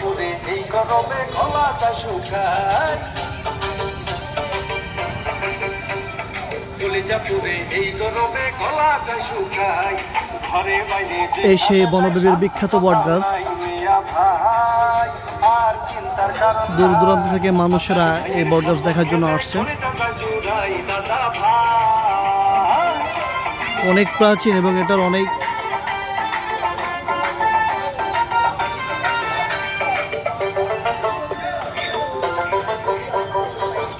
পুরে এই গরমে গলাটা শুকায়, পুরে এই গরমে গলাটা শুকায়, ঘরে বাইরে এই সেই বনবিবির বিখ্যাত বটগাছ। দূর দূরান্ত থেকে মানুষেরা এই বটগাছ দেখার জন্য আসছে। অনেক প্রাচীন এবং এটার অনেক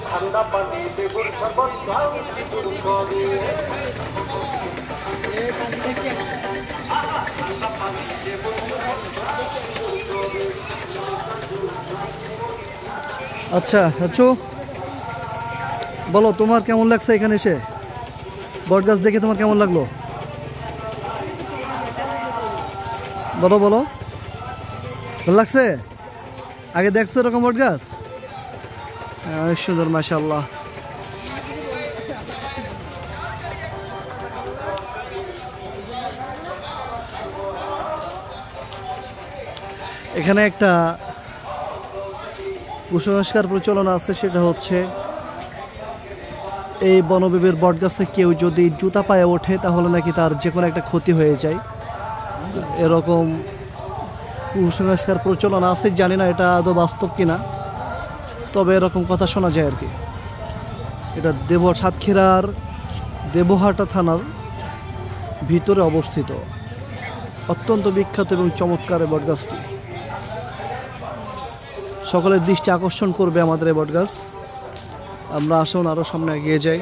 ঠান্ডা পানি বেগুন শরবত আচ্ছা আচ্ছা, বলো তোমার কেমন লাগছে এখানে এসে? বটগাছ দেখে তোমার কেমন লাগলো? বলো বলো, ভালো লাগছে? আগে দেখছো এরকম বটগাছ? সুন্দর, মাশাআল্লাহ। এখানে একটা কুসংস্কার প্রচলন আছে, সেটা হচ্ছে এই বনবিবির বটগাছে কেউ যদি জুতা পায়ে ওঠে তাহলে নাকি তার যে কোনো একটা ক্ষতি হয়ে যায়। এরকম কুসংস্কার প্রচলন আছে, জানি না এটা আদৌ বাস্তব কিনা, তবে এরকম কথা শোনা যায় আর কি। এটা সাতক্ষীরার দেবহাটা থানার ভিতরে অবস্থিত, অত্যন্ত বিখ্যাত এবং চমৎকার এই বটগাছটি। সকলের দৃষ্টি আকর্ষণ করবে আমাদের এই বটগাছ। আমরা আসুন আরও সামনে এগিয়ে যাই।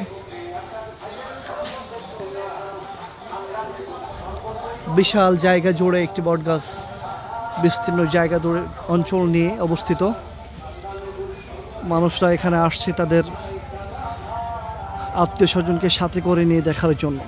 বিশাল জায়গা জুড়ে একটি বটগাছ বিস্তীর্ণ জায়গা জুড়ে অঞ্চল নিয়ে অবস্থিত। মানুষরা এখানে আসছে তাদের আত্মীয় স্বজনকে সাথে করে নিয়ে দেখার জন্য।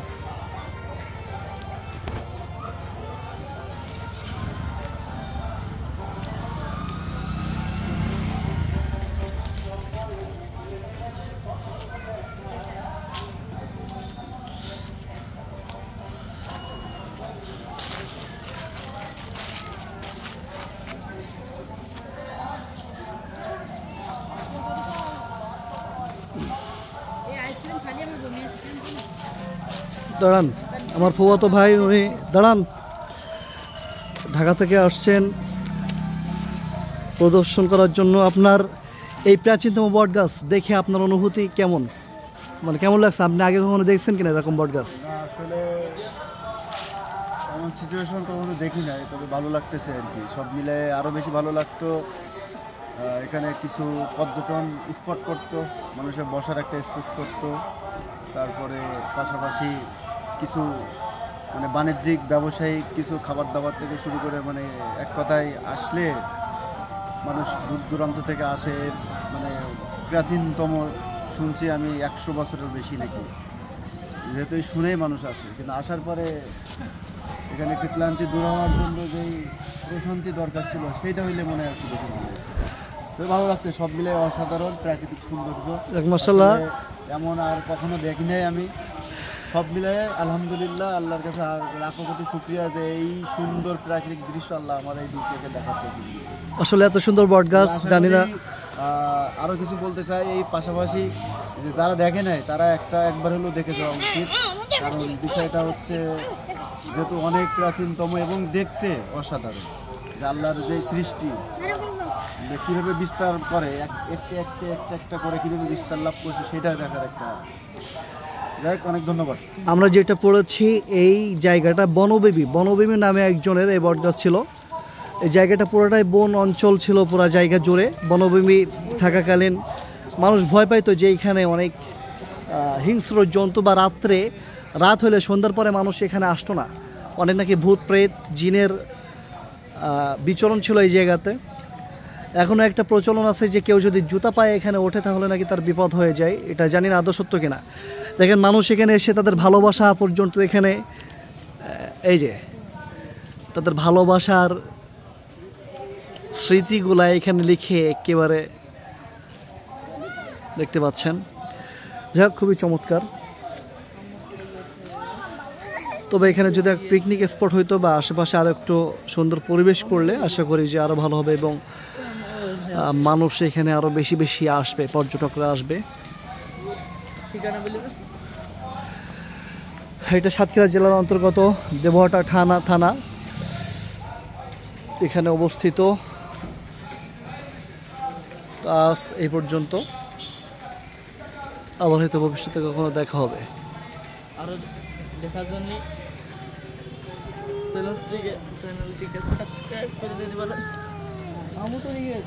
দাঁড়ান, আমার ফুফাতো ভাই উনি দাঁড়ান, ঢাকা থেকে আসছেন প্রদর্শন করার জন্য। আপনার এই প্রাচীনতম বটগাছ দেখে আপনার অনুভূতি কেমন, মানে কেমন লাগছে? আপনি আগে কখনো দেখছেন কিনা এরকম বটগাছ? আসলে এমন সিচুয়েশন কখনো দেখি নাই, তবে ভালো লাগতেছে আর কি। সব মিলে আরও বেশি ভালো লাগতো এখানে কিছু পর্যটন স্পট করতো, মানুষের বসার একটা স্পেস করতো, তারপরে পাশাপাশি কিছু মানে বাণিজ্যিক ব্যবসায়িক কিছু খাবার দাবার থেকে শুরু করে, মানে এক কথায় আসলে মানুষ দূর দূরান্ত থেকে আসে। মানে প্রাচীনতম শুনছি আমি 100 বছরের বেশি নাকি, যেহেতু শুনেই মানুষ আসে। কিন্তু আসার পরে এখানে একটু ক্লান্তি দূর হওয়ার জন্য যেই প্রশান্তি দরকার ছিল সেইটা হইলে মনে হয় একটু বেশি ভালো। তো ভালো লাগছে, সব মিলে অসাধারণ প্রাকৃতিক সৌন্দর্য, মাশাআল্লাহ। এমন আর কখনো দেখি নাই আমি। সব মিলিয়ে আলহামদুলিল্লাহ, আল্লাহর কাছে লাখো কোটি শুকরিয়া যে এই সুন্দর প্রাকৃতিক দৃশ্য আল্লাহ আমার এই দু চোখে দেখাতে দিয়েছে। আসলে এত সুন্দর বটগাছ জানি না। আরও কিছু বলতে চাই, এই পাশাপাশি যে যারা দেখে নাই তারা একবার হলেও দেখে যাওয়া উচিত। কারণ বিষয়টা হচ্ছে যেহেতু অনেক প্রাচীনতম এবং দেখতে অসাধারণ, যে আল্লাহর যে সৃষ্টি কীভাবে বিস্তার করে, একটা করে কীভাবে বিস্তার লাভ করছে সেটা দেখার একটা। অনেক ধন্যবাদ। আমরা যেটা পড়েছি এই জায়গাটা বনবিবি নামে একজনের এই বটগাছ ছিল। এই জায়গাটা পুরোটাই বন অঞ্চল ছিল, পুরো জায়গা জুড়ে। বনবিবি থাকাকালীন মানুষ ভয় পাইতো যে এইখানে অনেক হিংস্র জন্তু, বা রাত হলে সন্ধ্যার পরে মানুষ এখানে আসতো না। অনেক নাকি ভূত প্রেত জিনের বিচরণ ছিল এই জায়গাতে। এখনও একটা প্রচলন আছে যে কেউ যদি জুতা পায়ে এখানে ওঠে তাহলে নাকি তার বিপদ হয়ে যায়। এটা জানি না আদৌ সত্য কিনা। দেখেন মানুষ এখানে এসে তাদের ভালোবাসা পর্যন্ত এখানে, এই যে তাদের ভালোবাসার স্মৃতিগুলা এখানে লিখে একেবারে দেখতে পাচ্ছেন। যাই হোক, খুবই চমৎকার। তবে এখানে যদি এক পিকনিক স্পট হইতো বা আশেপাশে আরও একটু সুন্দর পরিবেশ করলে আশা করি যে আরও ভালো হবে এবং মানুষ এখানে আরও বেশি বেশি আসবে, পর্যটকরা আসবে। এটা সাতক্ষীরা জেলার অন্তর্গত দেবহাটা থানা এখানে অবস্থিত। আজ এই পর্যন্ত, আবার হয়তো ভবিষ্যতে কখনো দেখা হবে। আরো দেখার জন্য চ্যানেলটিকে সাবস্ক্রাইব করে দিতে পারেন। আমি তো লিখে